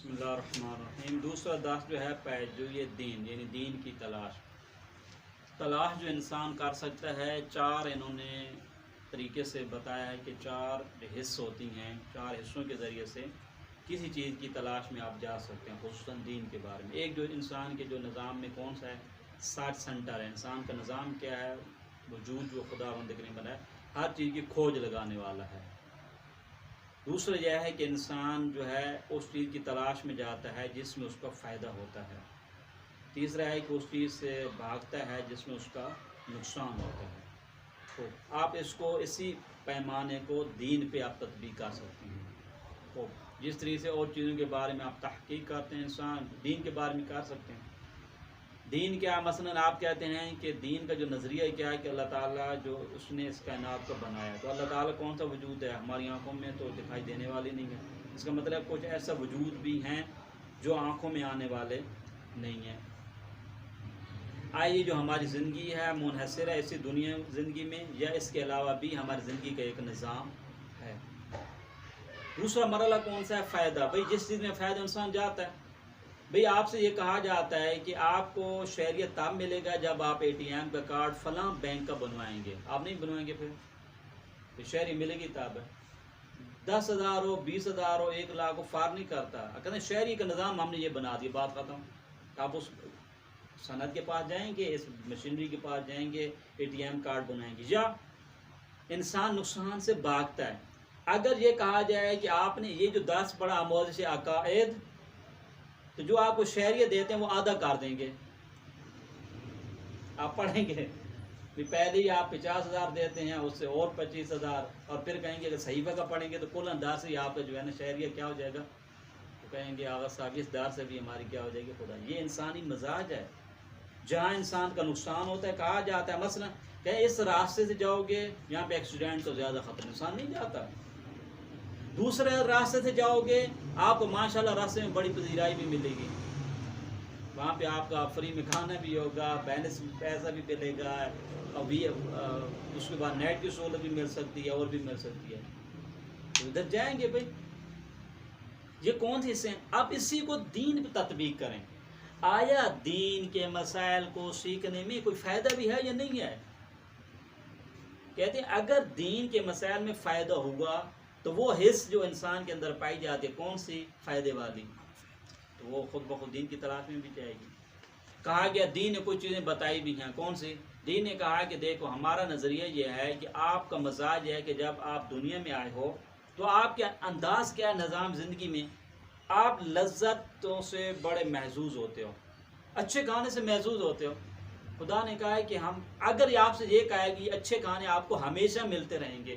بسم اللہ الرحمن الرحیم۔ دوسرا درس جو ہے پیجوئی دین یعنی دین کی تلاش جو انسان کر سکتا ہے، چار انہوں نے طریقے سے بتایا ہے کہ چار حص ہوتی ہیں، چار حصوں کے ذریعے سے کسی چیز کی تلاش میں آپ جا سکتے ہیں، خصوصاً دین کے بارے میں۔ ایک جو انسان کے جو نظام میں کون سا ہے، سارٹ سینٹر ہے۔ انسان کا نظام کیا ہے؟ وجود جو خداوند نے بنایا، ہر چیز کی کھوج لگانے والا ہے۔ دوسرا یہ ہے کہ انسان جو ہے اس چیز کی تلاش میں جاتا ہے جس میں اس کا فائدہ ہوتا ہے۔ تیسرا ہے کہ اس چیز سے بھاگتا ہے جس میں اس کا نقصان ہوتا ہے۔ تو آپ اس کو اسی پیمانے کو دین پہ آپ تطبیق کر سکتے ہیں۔ تو جس طریقے سے اور چیزوں کے بارے میں آپ تحقیق کرتے ہیں، انسان دین کے بارے میں کر سکتے ہیں۔ دین کیا؟ مثلا آپ کہتے ہیں کہ دین کا جو نظریہ کیا ہے کہ اللہ تعالیٰ جو اس نے اس کائنات کو بنایا، تو اللہ تعالیٰ کون سا وجود ہے؟ ہماری آنکھوں میں تو دکھائی دینے والی نہیں ہے۔ اس کا مطلب کچھ ایسا وجود بھی ہیں جو آنکھوں میں آنے والے نہیں ہیں۔ آئیے جو ہماری زندگی ہے منحصر ہے اسی دنیا زندگی میں، یا اس کے علاوہ بھی ہماری زندگی کا ایک نظام ہے؟ دوسرا مرحلہ کون سا ہے؟ فائدہ۔ بھئی جس چیز میں فائدہ انسان جاتا ہے، بھئی آپ سے یہ کہا جاتا ہے کہ آپ کو شہریت تب ملے گا جب آپ اے ٹی ایم کا کارڈ فلاں بینک کا بنوائیں گے۔ آپ نہیں بنوائیں گے پھر شہری ملے گی تب ہے۔ 10,000 ہو، 20,000 ہو، 1,00,000 ہو، فرق نہیں کرتا۔ کہتے ہیں شہری کا نظام ہم نے یہ بنا دیا، بات ختم۔ آپ اس صنعت کے پاس جائیں گے، اس مشینری کے پاس جائیں گے، اے ٹی ایم کارڈ بنائیں گے۔ یا انسان نقصان سے بھاگتا ہے۔ اگر یہ کہا جائے کہ آپ نے یہ جو 10 پڑھا آموزش عقائد، تو جو آپ کو شہریت دیتے ہیں وہ آدھا کر دیں گے۔ آپ پڑھیں گے پہلے ہی آپ 50,000 دیتے ہیں، اس سے اور 25,000، اور پھر کہیں گے کہ صحیفہ کا پڑھیں گے تو کل انداز سے آپ کا جو ہے نا شہریت کیا ہو جائے گا، تو کہیں گے آغا صاحب اس دار سے بھی ہماری کیا ہو جائے گی خدا۔ یہ انسانی مزاج ہے۔ جہاں انسان کا نقصان ہوتا ہے، کہا جاتا ہے مثلا کہ اس راستے سے جاؤ گے یہاں پہ ایکسیڈنٹ تو زیادہ خطر، انسان نہیں جاتا۔ دوسرے راستے سے جاؤ گے آپ کو ماشاءاللہ راستے میں بڑی پذیرائی بھی ملے گی، وہاں پہ آپ کا فری میں کھانا بھی ہوگا، بینس پیسہ بھی ملے گا، اور اس کے بعد نیٹ کی سہولت بھی مل سکتی ہے، اور بھی مل سکتی ہے، تو ادھر جائیں گے۔ بھائی یہ کون سی حصے ہیں؟ آپ اسی کو دین پہ تطبیق کریں۔ آیا دین کے مسائل کو سیکھنے میں کوئی فائدہ بھی ہے یا نہیں ہے؟ کہتے ہیں اگر دین کے مسائل میں فائدہ ہوگا تو وہ حص جو انسان کے اندر پائی جاتی ہے کون سی فائدے والی، تو وہ خود بخود دین کی تلاش میں بھی جائے گی۔ کہا گیا دین نے کچھ چیزیں بتائی بھی ہیں، کون سی؟ دین نے کہا کہ دیکھو ہمارا نظریہ یہ ہے کہ آپ کا مزاج ہے کہ جب آپ دنیا میں آئے ہو تو آپ کے انداز کیا ہے نظام زندگی میں، آپ لذتوں سے بڑے محظوظ ہوتے ہو، اچھے کھانے سے محظوظ ہوتے ہو۔ خدا نے کہا ہے کہ ہم اگر آپ سے یہ کہا ہے کہ اچھے کھانے آپ کو ہمیشہ ملتے رہیں گے،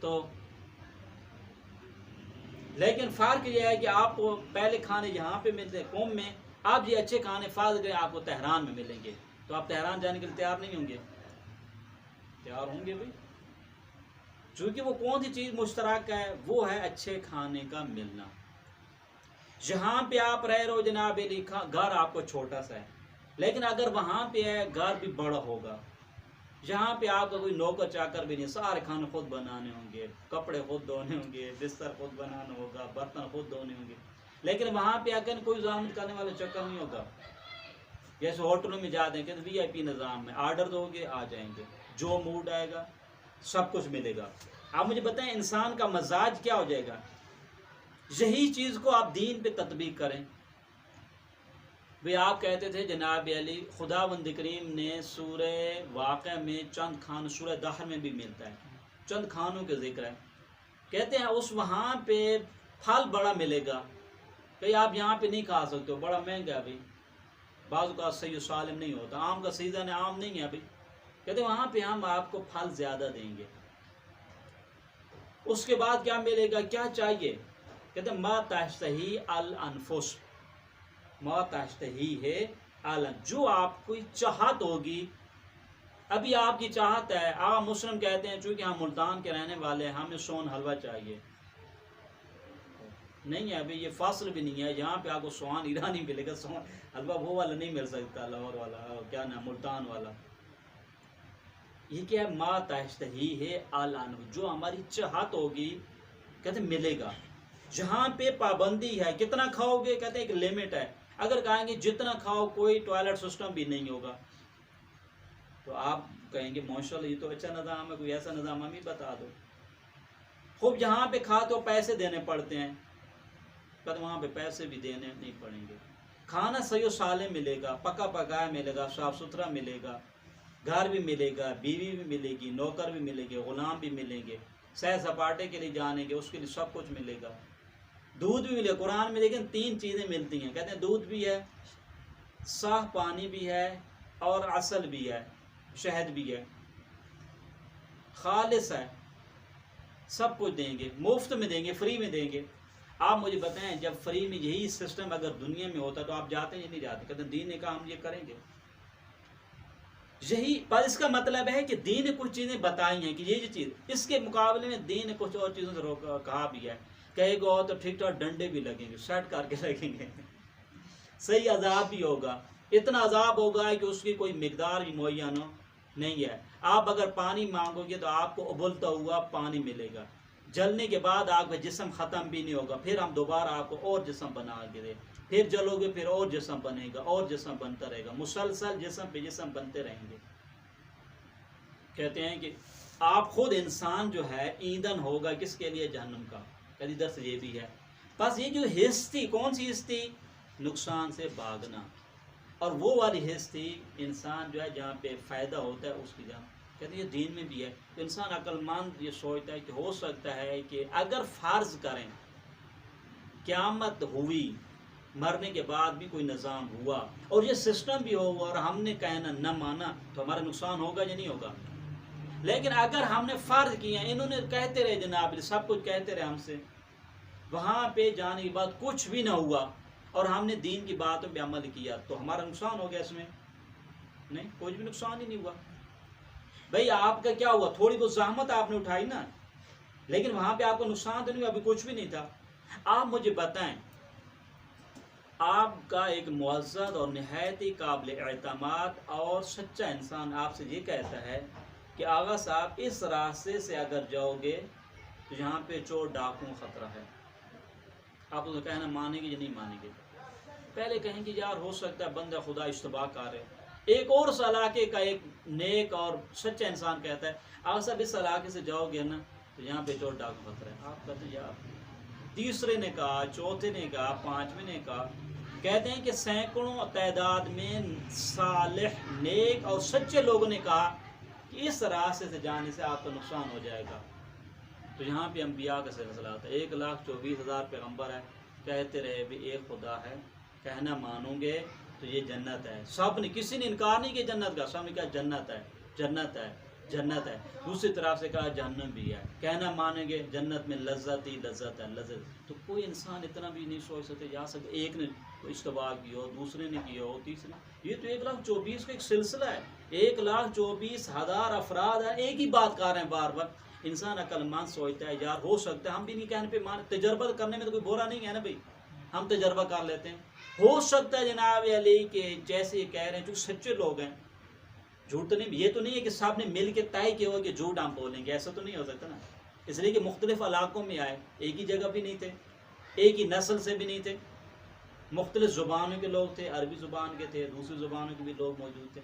تو لیکن فرق یہ ہے کہ آپ کو پہلے کھانے یہاں پہ ملتے ہیں قوم میں، آپ یہ اچھے کھانے فرض گئے آپ کو تہران میں ملیں گے، تو آپ تہران جانے کے لیے تیار نہیں ہوں گے؟ تیار ہوں گے بھائی، چونکہ وہ کون سی چیز مشترک ہے، وہ ہے اچھے کھانے کا ملنا۔ جہاں پہ آپ رہ رہے ہو جناب علی، گھر آپ کو چھوٹا سا ہے، لیکن اگر وہاں پہ ہے گھر بھی بڑا ہوگا، جہاں پہ آپ کا کوئی نوکر چاکر بھی نہیں، سارے کھانے خود بنانے ہوں گے، کپڑے خود دھونے ہوں گے، بستر خود بنانا ہوگا، برتن خود دھونے ہوں گے، لیکن وہاں پہ اگر کوئی زحمت کرنے والا چکر نہیں ہوگا۔ جیسے ہوٹلوں میں جاتے ہیں کہ وی آئی پی نظام میں آرڈر دو گے آ جائیں گے، جو موڈ آئے گا سب کچھ ملے گا۔ آپ مجھے بتائیں انسان کا مزاج کیا ہو جائے گا؟ یہی چیز کو آپ دین پہ تطبیق کریں۔ بھی آپ کہتے تھے جناب علی خداوند کریم نے سورہ واقعہ میں چند کھانوں، سورہ دہر میں بھی ملتا ہے، چند کھانوں کے ذکر ہے، کہتے ہیں اس وہاں پہ پھل بڑا ملے گا، کہ آپ یہاں پہ نہیں کھا سکتے ہو، بڑا مہنگا ہے بھائی، بعض کا صحیح سالم نہیں ہوتا، آم کا سیزن ہے، آم نہیں ہے بھائی، کہتے ہیں وہاں پہ ہم آپ کو پھل زیادہ دیں گے۔ اس کے بعد کیا ملے گا؟ کیا چاہیے؟ کہتے ہیں ما تشتہی الانفس، ما تشتہی ہے الان، جو آپ کو چاہت ہوگی۔ ابھی آپ کی چاہت ہے، آپ مسلم کہتے ہیں چونکہ ہم ملتان کے رہنے والے ہیں ہمیں سون حلوہ چاہیے، نہیں ہے ابھی یہ فاصل بھی نہیں ہے، یہاں پہ آپ کو سوان ایرانی ملے گا، سون حلوہ وہ والا نہیں مل سکتا، لاہور والا کیا نام ملتان والا۔ یہ کیا ہے؟ ما تشتہی ہے الان، جو ہماری چاہت ہوگی کہتے ملے گا۔ جہاں پہ پابندی ہے کتنا کھاؤ گے، کہتے ہیں ایک لمٹ ہے، اگر کہیں گے جتنا کھاؤ کوئی ٹوائلٹ سسٹم بھی نہیں ہوگا تو آپ کہیں گے ماشاءاللہ یہ تو اچھا نظام ہے، کوئی ایسا نظام ہمیں بتا دو۔ خوب جہاں پہ کھاتے ہو پیسے دینے پڑتے ہیں، کہتے وہاں پہ پیسے بھی دینے نہیں پڑیں گے، کھانا صحیح و سالم ملے گا، پکا پکایا ملے گا، صاف ستھرا ملے گا، گھر بھی ملے گا، بیوی بھی ملے گی، نوکر بھی ملے گے، غلام بھی ملیں گے، سیر سپاٹے کے لیے جانے گے اس کے لیے سب کچھ ملے گا، دودھ بھی ملے گا۔ قرآن میں لیکن 3 چیزیں ملتی ہیں، کہتے ہیں دودھ بھی ہے، صاف پانی بھی ہے، اور عسل بھی ہے، شہد بھی ہے، خالص ہے، سب کچھ دیں گے، مفت میں دیں گے، فری میں دیں گے۔ آپ مجھے بتائیں جب فری میں یہی سسٹم اگر دنیا میں ہوتا تو آپ جاتے ہیں یا نہیں جاتے؟ کہتے ہیں دین نے کہا ہم یہ کریں گے، یہی پر اس کا مطلب ہے کہ دین نے کچھ چیزیں بتائی ہیں کہ یہ چیز، اس کے مقابلے میں دین نے کچھ اور چیزوں سے کہا بھی ہے، کہے گا تو ٹھیک ٹھاک ڈنڈے بھی لگیں گے، سیٹ کر کے لگیں گے، صحیح عذاب بھی ہوگا، اتنا عذاب ہوگا کہ اس کی کوئی مقدار بھی معین نہیں ہے۔ آپ اگر پانی مانگو گے تو آپ کو ابلتا ہوا پانی ملے گا، جلنے کے بعد آپ کا جسم ختم بھی نہیں ہوگا، پھر ہم دوبارہ آپ کو اور جسم بنا کے دیں، پھر جلو گے پھر اور جسم بنے گا، اور جسم بنتا رہے گا، مسلسل جسم پہ جسم بنتے رہیں گے۔ کہتے ہیں کہ آپ خود انسان جو ہے ایندھن ہوگا کس کے لیے؟ جہنم کا، کبھی درس یہ بھی ہے۔ بس یہ جو حص تھی کون سی حص تھی؟ نقصان سے بھاگنا، اور وہ والی حص تھی انسان جو ہے جہاں پہ فائدہ ہوتا ہے اس کی جان۔ کہتے ہیں یہ دین میں بھی ہے، انسان عقل مند یہ سوچتا ہے کہ ہو سکتا ہے کہ اگر فرض کریں قیامت ہوئی، مرنے کے بعد بھی کوئی نظام ہوا اور یہ سسٹم بھی ہوا اور ہم نے کہنا نہ مانا تو ہمارا نقصان ہوگا یا نہیں ہوگا؟ لیکن اگر ہم نے فرض کیا، انہوں نے کہتے رہے جناب سب کچھ کہتے رہے ہم سے، وہاں پہ جانے کے بعد کچھ بھی نہ ہوا اور ہم نے دین کی باتوں پہ عمل کیا تو ہمارا نقصان ہو گیا؟ اس میں نہیں، کوئی بھی نقصان ہی نہیں ہوا۔ بھئی آپ کا کیا ہوا؟ تھوڑی بہت زحمت آپ نے اٹھائی نا، لیکن وہاں پہ آپ کو نقصان تو نہیں ہوا، ابھی کچھ بھی نہیں تھا۔ آپ مجھے بتائیں، آپ کا ایک معزز اور نہایت ہی قابل اعتماد اور سچا انسان آپ سے یہ کہتا ہے کہ آغا صاحب اس راستے سے اگر جاؤ گے تو یہاں پہ چور ڈاکوں خطرہ ہے، آپ اسے کہنا مانیں گے یا نہیں مانیں گے؟ پہلے کہیں گے یار ہو سکتا ہے بندہ خدا اشتباہ کر ہے۔ ایک اور اس علاقے کا ایک نیک اور سچا انسان کہتا ہے آغا صاحب اس علاقے سے جاؤ گے نا تو یہاں پہ چور ڈاکو خطرہ ہے۔ آپ کہتے ہیں یار، تیسرے نے کہا، چوتھے نے کہا، پانچویں نے کہا، کہتے ہیں کہ سینکڑوں تعداد میں صالح نیک اور سچے لوگوں نے کہا کہ اس راستے سے جانے سے آپ کا نقصان ہو جائے گا۔ تو یہاں پہ انبیاء کا سلسلہ آتا ہے، 1,24,000 پیغمبر ہے، کہتے رہے بھی ایک خدا ہے، کہنا مانوں گے تو یہ جنت ہے۔ سب نے، کسی نے انکار نہیں کیا جنت کا، سب نے کہا جنت ہے، جنت ہے، جنت ہے۔ دوسری طرف سے کہا جہنم بھی ہے، کہنا مانیں گے جنت میں لذت ہی لذت ہے، لذت۔ تو کوئی انسان اتنا بھی نہیں سوچ سکتے جا سکتے ایک نے اشتباہ کیا ہو، دوسرے نے کیا ہو، تیسرے، یہ تو 1,24,000 کا ایک سلسلہ ہے، 1,24,000 افراد ہیں ایک ہی بات کر رہے ہیں بار بار۔ انسان عقل مند سوچتا ہے یار ہو سکتا ہے، ہم بھی نہیں کہنے پہ مان، تجربہ کرنے میں تو کوئی برا نہیں ہے نا بھائی، ہم تجربہ کر لیتے ہیں۔ ہو سکتا ہے جناب علی کہ جیسے یہ کہہ رہے ہیں جو سچے لوگ ہیں، جھوٹ تو نہیں، یہ تو نہیں ہے کہ سب نے مل کے طے کیا ہو کہ جھوٹ ہم بولیں گے، ایسا تو نہیں ہو سکتا نا، اس لیے کہ مختلف علاقوں میں آئے، ایک ہی جگہ بھی نہیں تھے، ایک ہی نسل سے بھی نہیں تھے، مختلف زبانوں کے لوگ تھے، عربی زبان کے تھے، دوسری زبانوں کے بھی لوگ موجود تھے۔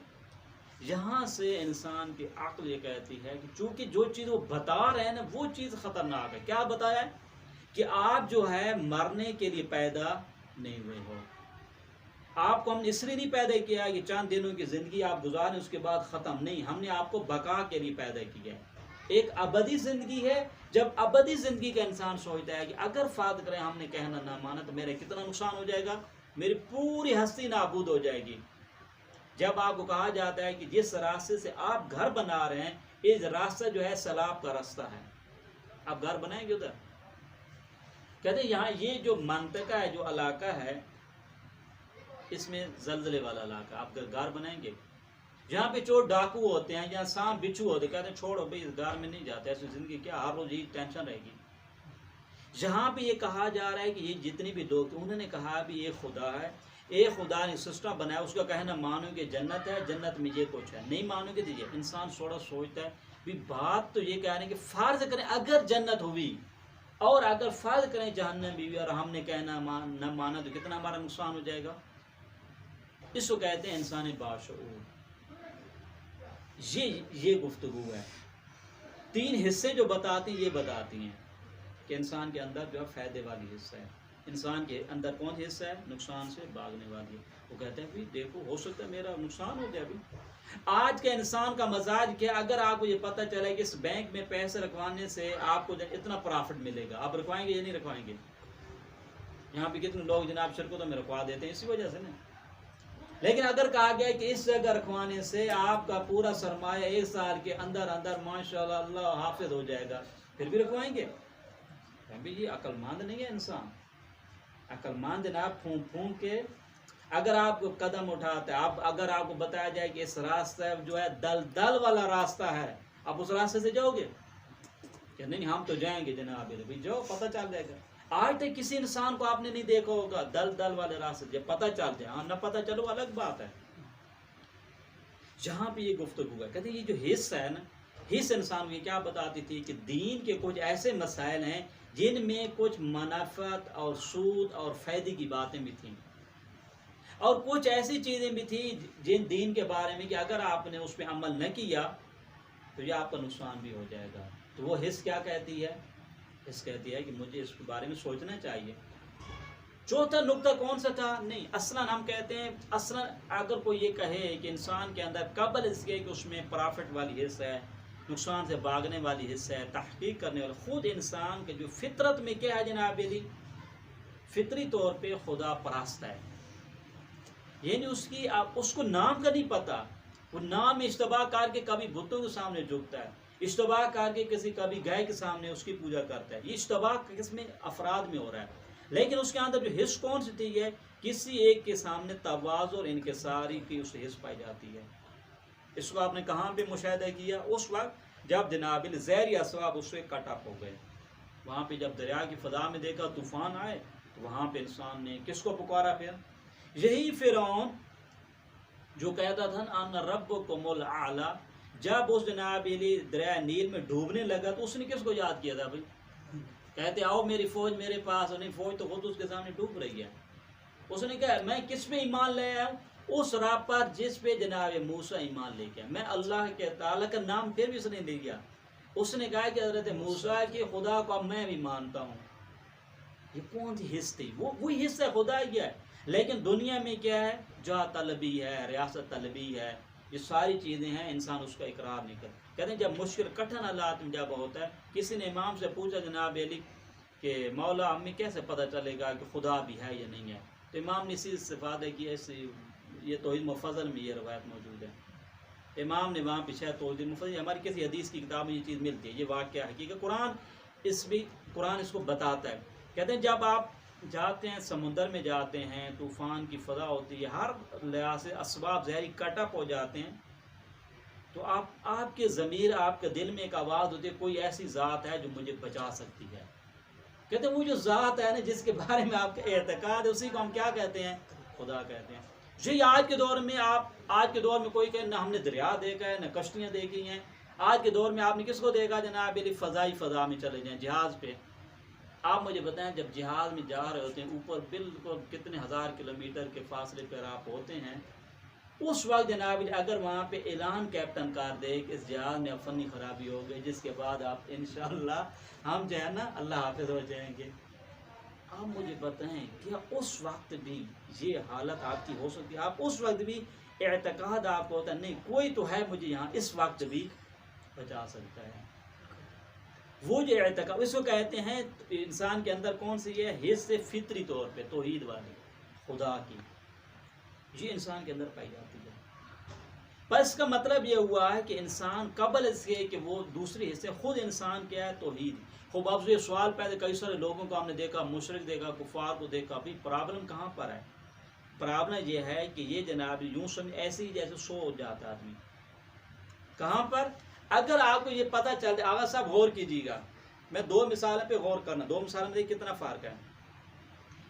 یہاں سے انسان کی عقل یہ کہتی ہے کہ چونکہ جو چیز وہ بتا رہے ہیں نا وہ چیز خطرناک ہے۔ کیا بتایا ہے؟ کہ آپ جو ہے مرنے کے لیے پیدا نہیں ہوئے ہو، آپ کو ہم نے اس لیے نہیں پیدا کیا ہے کہ چند دنوں کی زندگی آپ گزاریں اس کے بعد ختم، نہیں، ہم نے آپ کو بقا کے لیے پیدا کیا ہے، ایک ابدی زندگی ہے۔ جب ابدی زندگی کا انسان سوچتا ہے کہ اگر فرض کریں ہم نے کہنا نہ مانا تو میرا کتنا نقصان ہو جائے گا، میری پوری ہستی نابود ہو جائے گی۔ جب آپ کو کہا جاتا ہے کہ جس راستے سے آپ گھر بنا رہے ہیں اس راستہ جو ہے سیلاب کا راستہ ہے، آپ گھر بنائیں گے ادھر؟ کہتے ہیں یہاں یہ جو منطقہ ہے، جو علاقہ ہے، اس میں زلزلے والا علاقہ، آپ گھر بنائیں گے؟ جہاں پہ چور ڈاکو ہوتے ہیں، جہاں سانپ بچھو ہوتے ہیں، کہتے ہیں چھوڑو بھائی اس گھر میں نہیں جاتے، ایسی زندگی کیا، ہر روز یہ ٹینشن رہے گی۔ جہاں پہ یہ کہا جا رہا ہے کہ یہ جتنی بھی لوگ انہوں نے کہا بھی یہ خدا ہے، ایک خدا نے سسٹم بنایا، اس کا کہنا مانو گے جنت ہے، جنت میں یہ کچھ ہے، نہیں مانو گے دیجیے۔ انسان تھوڑا سوچتا ہے بھی بات تو یہ کہہ رہے ہیں کہ فرض کریں اگر جنت ہوئی اور اگر فرض کریں جہنم بھی اور ہم نے کہنا نہ مانا تو کتنا ہمارا نقصان ہو جائے گا. اس کو کہتے ہیں انسان باشعور. یہ گفتگو ہے. 3 حصے جو بتاتی ہیں یہ بتاتی ہیں کہ انسان کے اندر جو فائدے والی حصہ ہے. انسان کے اندر کون سی حصہ ہے؟ نقصان سے بھاگنے والی ہے. وہ کہتے ہیں دیکھو ہو سکتا ہے میرا نقصان ہو گیا. ابھی آج کے انسان کا مزاج کیا؟ اگر آپ کو یہ پتہ چلے کہ اس بینک میں پیسے رکھوانے سے آپ کو اتنا پرافٹ ملے گا، آپ رکھوائیں گے یا نہیں رکھوائیں گے؟ یہاں پہ کتنے لوگ جناب شرکتوں میں رکھوا دیتے ہیں اسی وجہ سے نا. لیکن اگر کہا گیا کہ اس جگہ رکھوانے سے آپ کا پورا سرمایہ 1 سال کے اندر اندر ماشاءاللہ اللہ حافظ ہو جائے گا، پھر بھی رکھوائیں گے؟ ابھی یہ عقل مند نہیں ہے انسان. عقل مند جناب پھونک پھونک کے اگر آپ کو قدم اٹھاتے ہیں، اگر آپ کو بتایا جائے کہ اس راستہ جو ہے دل والا راستہ ہے، آپ اس راستے سے جاؤ گے کہ نہیں ہم تو جائیں گے جناب؟ جاؤ پتہ چل جائے گا. آج تک کسی انسان کو آپ نے نہیں دیکھا ہوگا دل والے راستے جب پتہ چل جائے. ہاں نہ پتہ چلو الگ بات ہے. جہاں پہ یہ گفتگو ہے کہتے ہیں یہ جو حصہ ہے نا، حصہ انسان کو کیا بتاتی تھی کہ دین کے کچھ ایسے مسائل ہیں جن میں کچھ منافعت اور سود اور فائدے کی باتیں بھی تھیں، اور کچھ ایسی چیزیں بھی تھیں جن دین کے بارے میں کہ اگر آپ نے اس پہ عمل نہ کیا تو یہ آپ کا نقصان بھی ہو جائے گا. تو وہ حص کیا کہتی ہے؟ حص کہتی ہے کہ مجھے اس کے بارے میں سوچنا چاہیے. چوتھا نقطہ کون سا تھا؟ نہیں اصلا ہم کہتے ہیں اصلا اگر کوئی یہ کہے کہ انسان کے اندر قبل اس کے کہ اس میں پرافٹ والی حصہ ہے، نقصان سے بھاگنے والی حصہ ہے، تحقیق کرنے والا، خود انسان کے جو فطرت میں کیا ہے جناب علی، فطری طور پہ خدا پرست ہے. یعنی اس کو نام کا نہیں پتا. وہ نام اشتباہ کر کے کبھی بتوں کے سامنے جھکتا ہے، اشتباہ کر کے کبھی گائے کے سامنے اس کی پوجا کرتا ہے. یہ اشتباہ کس میں؟ افراد میں ہو رہا ہے. لیکن اس کے اندر جو حص کون سی تھی ہے؟ کسی ایک کے سامنے تواضع اور انکساری کی اس حص پائی جاتی ہے. اس کو آپ نے کہاں پہ مشاہدہ کیا؟ اس وقت جب جناب زہری اسباب اس سے کٹ اپ ہو گئے. وہاں پہ جب دریا کی فضا میں دیکھا طوفان آئے تو وہاں پہ انسان نے کس کو پکارا؟ پھر یہی فرعون جو کہتا تھا ان ربکم الاعلی، جب اس جناب دریا نیل میں ڈوبنے لگا تو اس نے کس کو یاد کیا تھا بھائی؟ کہتے آؤ میری فوج میرے پاس. نہیں فوج تو خود اس کے سامنے ڈوب رہی ہے. اس نے کہا میں کس پہ ایمان لے آیا ہوں؟ اس رب پر جس پہ جناب موسیٰ ایمان لے گیا. میں اللہ کے تعالیٰ کا نام پھر بھی اس نے لے گیا. اس نے کہا کہ حضرت موسیٰ کے خدا کو اب میں بھی مانتا ہوں. یہ کون سی حص تھی؟ وہی حصہ خدا ہی ہے. لیکن دنیا میں کیا ہے؟ جا طلبی ہے، ریاست طلبی ہے، یہ ساری چیزیں ہیں، انسان اس کا اقرار نہیں کرتا. کہتے ہیں جب مشکل کٹھن حالات میں جب ہوتا ہے، کسی نے امام سے پوچھا جناب علی کہ مولا ہمیں کیسے پتہ چلے گا کہ خدا بھی ہے یا نہیں ہے؟ تو امام نے اسی استفادہ کی. یہ توحید مفضل میں یہ روایت موجود ہے. امام نے وہاں پیچھے توحید مفضل، ہماری کسی حدیث کی کتاب میں یہ چیز ملتی ہے، یہ واقعہ حقیقت قرآن اس کو بتاتا ہے. کہتے ہیں جب آپ جاتے ہیں سمندر میں جاتے ہیں، طوفان کی فضا ہوتی ہے، ہر لحاظ سے اسباب ظاہری کٹ اپ ہو جاتے ہیں، تو آپ کے ضمیر، آپ کے دل میں ایک آواز ہوتی ہے کوئی ایسی ذات ہے جو مجھے بچا سکتی ہے. کہتے ہیں وہ جو ذات ہے نا جس کے بارے میں آپ کا اعتقاد ہے، اسی کو ہم کیا کہتے ہیں؟ خدا کہتے ہیں. جی آج کے دور میں کوئی کہ نہ ہم نے دریا دیکھا ہے، نہ کشتیاں دیکھی ہیں. آج کے دور میں آپ نے کس کو دیکھا جناب علی؟ فضا میں چلے جائیں جہاز پہ. آپ مجھے بتائیں جب جہاز میں جا رہے ہوتے ہیں اوپر بالکل کتنے ہزار کلومیٹر کے فاصلے پر آپ ہوتے ہیں، اس وقت جناب اگر وہاں پہ اعلان کیپٹن کر دے کہ اس جہاز میں فنی خرابی ہو گئی، جس کے بعد آپ انشاءاللہ ہم جو ہے نا اللہ حافظ ہو جائیں گے، آپ مجھے بتائیں کیا اس وقت بھی یہ حالت آپ کی ہو سکتی ہے؟ آپ اس وقت بھی اعتقاد آپ کو ہوتا ہے نہیں کوئی تو ہے مجھے یہاں اس وقت بھی بچا سکتا ہے. وہ جو اعتقاد اس کو کہتے ہیں انسان کے اندر کون سی ہے؟ حص فطری طور پہ توحید والی خدا کی، یہ انسان کے اندر پائی جاتی ہے. پر اس کا مطلب یہ ہوا ہے کہ انسان قبل اس کے کہ وہ دوسری حصے خود انسان کیا ہے؟ توحید. خوب اب یہ سوال پیدا، کئی سارے لوگوں کو ہم نے دیکھا، مشرک دیکھا، کفار کو دیکھا. بھی پرابلم کہاں پر ہے؟ پرابلم یہ ہے کہ یہ جناب یوں سمجھ ایسے ہی جیسے سو ہو جاتا آدمی. کہاں پر؟ اگر آپ کو یہ پتہ چل جائے، آغا صاحب غور کیجیے گا، میں 2 مثالوں پہ غور کرنا، 2 مثالوں میں کتنا فرق ہے.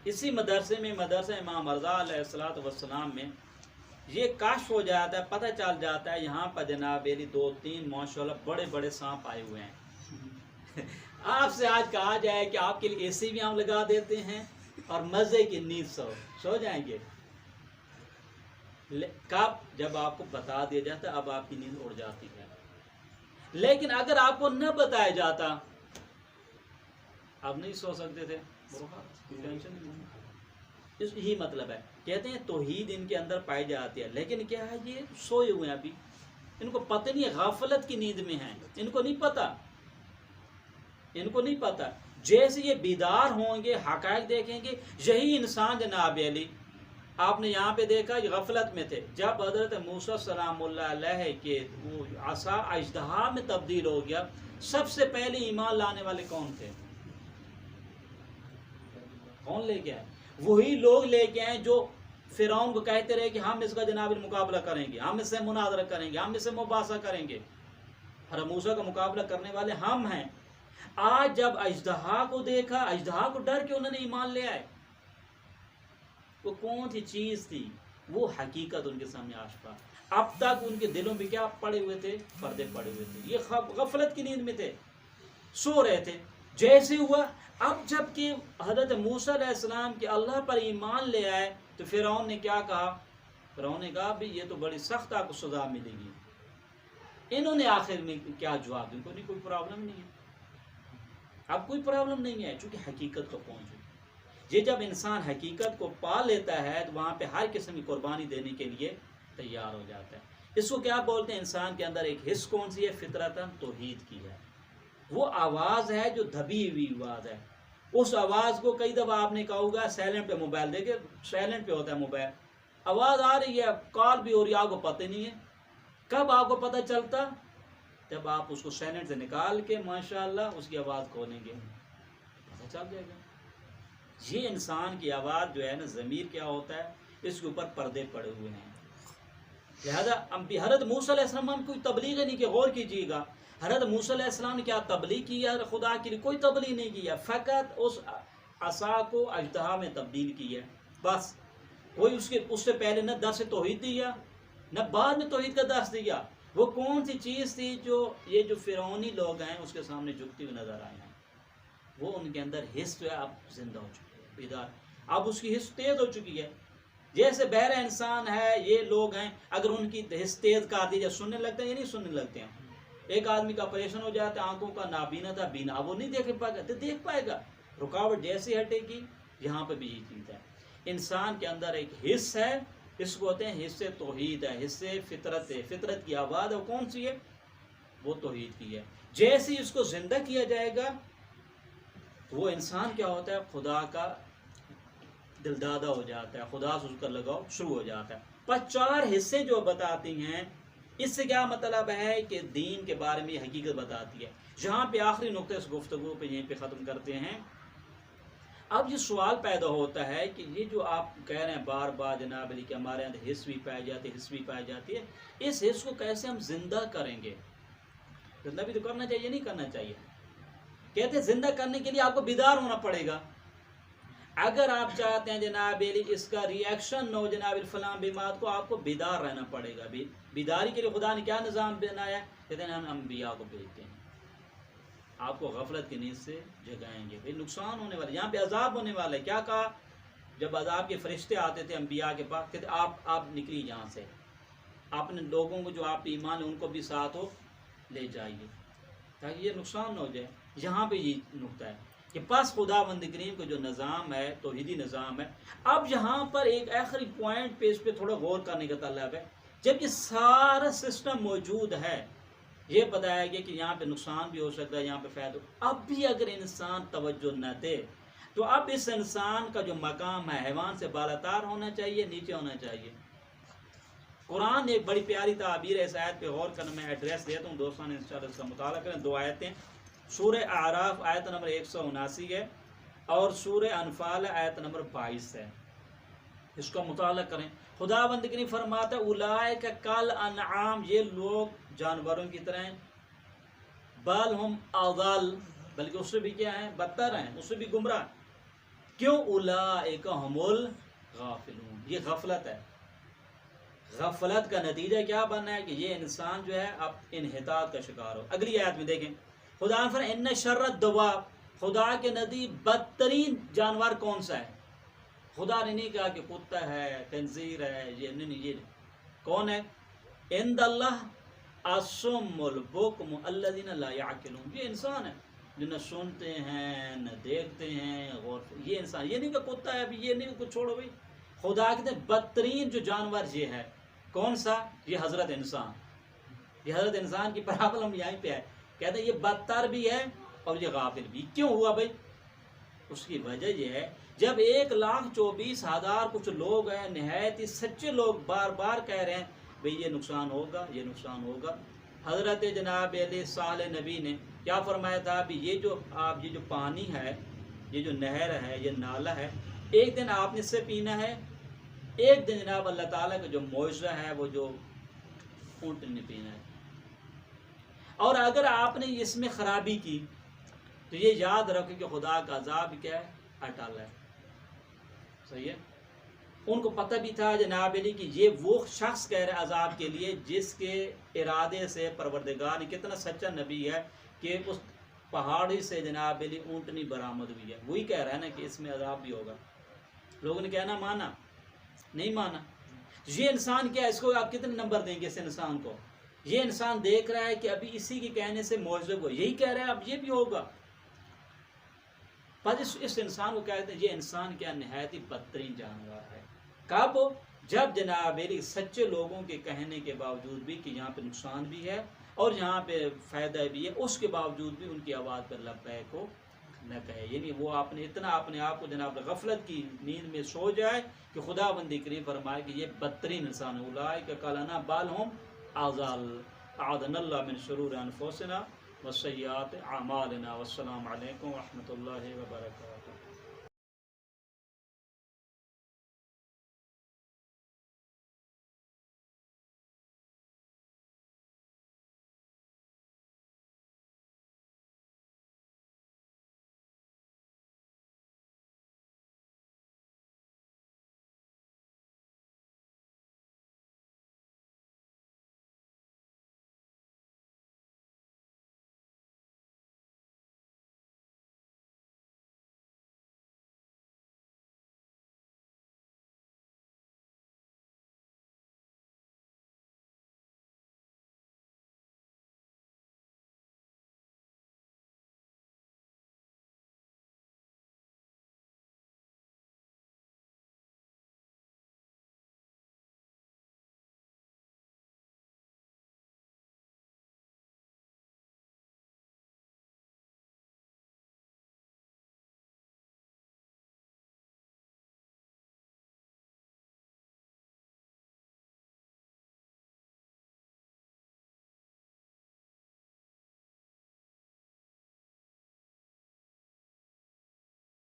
اسی مدرسے میں مدرسہ امام رضا علیہ السلام میں یہ کاشف ہو جاتا ہے، پتہ چل جاتا ہے یہاں پر جناب 2-3 ماشاءاللہ بڑے بڑے سانپ آئے ہوئے ہیں. آپ سے آج کہا جائے کہ آپ کے لیے اے سی بھی ہم لگا دیتے ہیں اور مزے کی نیند سو جائیں گے؟ کب؟ جب آپ کو بتا دیا جاتا اب آپ کی نیند اڑ جاتی ہے. لیکن اگر آپ کو نہ بتایا جاتا اب نہیں سو سکتے تھے. ٹینشن یہی مطلب ہے. کہتے ہیں توحید ان کے اندر پائی جاتی ہے، لیکن کیا ہے یہ سوئے ہوئے ہیں، ابھی ان کو پتہ نہیں ہے، غفلت کی نیند میں ہیں، ان کو نہیں پتا، ان کو نہیں پتا. جیسے یہ بیدار ہوں گے، حقائق دیکھیں گے. یہی انسان جناب علی آپ نے یہاں پہ دیکھا یہ غفلت میں تھے. جب حضرت موسیٰ سلام اللہ علیہ کے وہ عصا اژدہا میں تبدیل ہو گیا، سب سے پہلے ایمان لانے والے کون تھے؟ کون لے کے آئے؟ وہی لوگ لے کے آئے جو فرعون کو کہتے رہے کہ ہم اس کا جناب مقابلہ کریں گے، ہم اس سے مناظرہ کریں گے، ہم اس سے مباحثہ کریں گے. حضرت موسیٰ کا مقابلہ کرنے والے ہم ہیں. آج جب اژدہا کو دیکھا، اژدہا کو ڈر کے انہوں نے ایمان لے آئے. وہ کون سی چیز تھی؟ وہ حقیقت ان کے سامنے آشکار. اب تک ان کے دلوں میں کیا پڑے ہوئے تھے؟ پردے پڑے ہوئے تھے. یہ غفلت کی نیند میں تھے، سو رہے تھے. جیسے ہوا اب جب کہ حضرت موسیٰ علیہ السلام کے اللہ پر ایمان لے آئے تو فرعون نے کیا کہا؟ فرعون نے کہا بھی یہ تو بڑی سخت آپ کو سزا ملے گی. انہوں نے آخر میں کیا جواب دیا؟ کوئی پرابلم نہیں ہے، اب کوئی پرابلم نہیں ہے، چونکہ حقیقت کو پہنچ. یہ جب انسان حقیقت کو پا لیتا ہے تو وہاں پہ ہر قسم کی قربانی دینے کے لیے تیار ہو جاتا ہے. اس کو کیا بولتے ہیں؟ انسان کے اندر ایک حص کون سی ہے؟ فطرتاً توحید کی ہے. وہ آواز ہے جو دبی ہوئی آواز ہے. اس آواز کو کئی دفعہ آپ نے کہا ہوگا سائلنٹ پہ موبائل دیکھے، سائلنٹ پہ ہوتا ہے موبائل، آواز آ رہی ہے، کال بھی ہو رہی ہے، آپ کو پتہ نہیں ہے. کب آپ کو پتہ چلتا؟ جب آپ اس کو سائلنٹ سے نکال کے ماشاءاللہ اس کی آواز کھولیں گے، پتہ چل جائے گا. یہ انسان کی آواز جو ہے نا، ضمیر کیا ہوتا ہے، اس کے اوپر پردے پڑے ہوئے ہیں. لہذا حضرت موسیٰ علیہ السلام کوئی تبلیغ نہیں کی. غور کیجیے گا، حضرت موسیٰ علیہ السلام نے کیا تبلیغ کیا؟ خدا کے لیے کوئی تبلیغ نہیں کیا، فقط اس عصا کو اژدہا میں تبدیل کیا بس. کوئی اس سے پہلے نہ درس توحید دیا، نہ بعد میں توحید کا درس دیا. وہ کون سی چیز تھی جو یہ جو فرعونی لوگ ہیں اس کے سامنے جھکتی ہوئی نظر آئے ہیں؟ وہ ان کے اندر حص جو ہے اب زندہ ہو چکی ہے، بیدار. اب اس کی حص تیز ہو چکی ہے. جیسے بہرا انسان ہے، یہ لوگ ہیں، اگر ان کی حص تیز کر دی جائے سننے لگتے ہیں یا نہیں سننے لگتے ہیں؟ ایک آدمی کا آپریشن ہو جاتا ہے، آنکھوں کا نابینا تھا بینا، وہ نہیں دیکھ پائے گا تو دیکھ پائے گا. رکاوٹ جیسی ہٹے گی، یہاں پہ بھی یہ چیز ہے. انسان کے اندر ایک حص ہے، اس کو ہوتے ہیں حصے توحید ہے، حصے فطرت ہے. فطرت کی آواز ہے، کون سی ہے؟ وہ توحید کی ہے. جیسے اس کو زندہ کیا جائے گا وہ انسان کیا ہوتا ہے؟ خدا کا دلدادہ ہو جاتا ہے، خدا سے اس کا لگاؤ شروع ہو جاتا ہے. پر 4 حصے جو بتاتی ہیں، اس سے کیا مطلب ہے کہ دین کے بارے میں حقیقت بتاتی ہے. یہاں پہ آخری نقطہ اس گفتگو پہ یہیں پہ ختم کرتے ہیں. اب یہ سوال پیدا ہوتا ہے کہ یہ جو آپ کہہ رہے ہیں بار بار جناب علی کہ ہمارے اندر حص بھی پائی جاتی ہے، حص بھی پائی جاتی ہے، اس حص کو کیسے ہم زندہ کریں گے؟ زندہ بھی تو کرنا چاہیے، نہیں کرنا چاہیے. کہتے ہیں زندہ کرنے کے لیے آپ کو بیدار ہونا پڑے گا. اگر آپ چاہتے ہیں جناب علی اس کا ریئیکشن نو جناب فلاں بیمار کو، آپ کو بیدار رہنا پڑے گا. بیداری کے لیے خدا نے کیا نظام بنایا؟ کہتے ہیں ہم انبیاء کو بھیجتے ہیں، آپ کو غفلت کی نیند سے جگائیں گے. نقصان ہونے والا، یہاں پہ عذاب ہونے والا ہے. کیا کہا؟ جب عذاب کے فرشتے آتے تھے انبیاء کے پاس، کہتے آپ نکلی یہاں سے، اپنے لوگوں کو جو آپ ایمان ان کو بھی ساتھ ہو لے جائیے تاکہ یہ نقصان نہ ہو جائے. یہاں پہ یہ نقطہ ہے کہ پس خداوند کریم کا جو نظام ہے توحیدی نظام ہے. اب یہاں پر ایک آخری پوائنٹ پہ اس پہ تھوڑا غور کرنے کا طلب ہے. جب یہ سارا سسٹم موجود ہے، یہ بتایا گیا کہ یہاں پہ نقصان بھی ہو سکتا ہے، یہاں پہ فائدہ. اب بھی اگر انسان توجہ نہ دے تو اب اس انسان کا جو مقام ہے حیوان سے بالاتر ہونا چاہیے، نیچے ہونا چاہیے. قرآن نے ایک بڑی پیاری تعبیر ہے، اس آیت پہ غور کرنا. میں ایڈریس دیتا ہوں، دوستان انشاءاللہ اس کا مطالعہ کریں. 2 آیتیں، سورہ اعراف آیت نمبر 179 ہے اور سورہ انفال آیت نمبر 22 ہے. اس کا مطالعہ کریں. خداوند کریم فرماتا ہے اولئک کل انعام، یہ لوگ جانوروں کی طرح ہیں. بل ہم اضل، بلکہ اس سے بھی کیا ہیں؟ بدتر ہیں، اس سے بھی گمراہ. کیوں؟ اولئک هم الغافلون، یہ غفلت ہے. غفلت کا نتیجہ کیا بننا ہے کہ یہ انسان جو ہے اب انحطاط کا شکار ہو. اگلی آیت میں دیکھیں خدا نے فرمایا ان شر الدواب، خدا کے نزدیک بدترین جانور کون سا ہے؟ خدا نے نہیں کہا کہ کتا ہے، خنزیر ہے، یہ نہیں، کون ہے؟ عند اللہ الصم البکم الذین لا یعقلون، یہ انسان ہے جو نہ سنتے ہیں نہ دیکھتے ہیں غور، یہ انسان، یہ نہیں کہ کتا ہے، ابھی یہ نہیں کہ کچھ چھوڑو بھائی، خدا کہتے ہیں بدترین جو جانور یہ ہے، کون سا؟ یہ حضرت انسان، یہ حضرت انسان کی پرابلم یہیں پہ ہے، کہتے ہیں یہ بدتر بھی ہے اور یہ غافل بھی۔ کیوں ہوا بھائی؟ اس کی وجہ یہ ہے جب 1,24,000 کچھ لوگ ہیں نہایت ہی سچے لوگ بار بار کہہ رہے ہیں بھئی یہ نقصان ہوگا، یہ نقصان ہوگا، حضرت جناب علیہ صالح نبی نے کیا فرمایا تھا؟ بھی یہ جو پانی ہے، یہ جو نہر ہے، یہ نالہ ہے، ایک دن آپ نے اس سے پینا ہے، ایک دن جناب اللہ تعالیٰ کا جو معجزہ ہے وہ جو اونٹ نے پینا ہے، اور اگر آپ نے اس میں خرابی کی تو یہ یاد رکھیں کہ خدا کا عذاب کیا ہے؟ اٹل ہے۔ صحیح ہے؟ ان کو پتہ بھی تھا جناب علی کہ یہ وہ شخص کہہ رہا ہے عذاب کے لیے جس کے ارادے سے پروردگار نے، کتنا سچا نبی ہے کہ اس پہاڑی سے جناب علی اونٹنی برآمد ہوئی ہے، وہی کہہ رہا ہے نا کہ اس میں عذاب بھی ہوگا۔ لوگوں نے کہنا مانا نہیں مانا۔ یہ انسان کیا ہے؟ اس کو آپ کتنے نمبر دیں گے اس انسان کو؟ یہ انسان دیکھ رہا ہے کہ ابھی اسی کے کہنے سے معجزہ ہوا، یہی کہہ رہا ہے اب یہ بھی ہوگا۔ بس اس انسان کو کہتے ہیں یہ انسان کیا نہایت ہی بدترین جانور ہے۔ کب؟ جب جناب میری سچے لوگوں کے کہنے کے باوجود بھی کہ یہاں پہ نقصان بھی ہے اور یہاں پہ فائدہ بھی ہے، اس کے باوجود بھی ان کی آواز پر لبیک کو نہ کہے، یعنی وہ آپ نے اتنا اپنے آپ کو جناب غفلت کی نیند میں سو جائے کہ خدا بندی کریم فرمائے کہ یہ بدترین انسان ہے۔ اولئک کالانعام بل ھم اضل، اعاذنا اللہ من شرور انفسنا وسیئات اعمالنا۔ والسلام علیکم ورحمۃ اللہ وبرکاتہ۔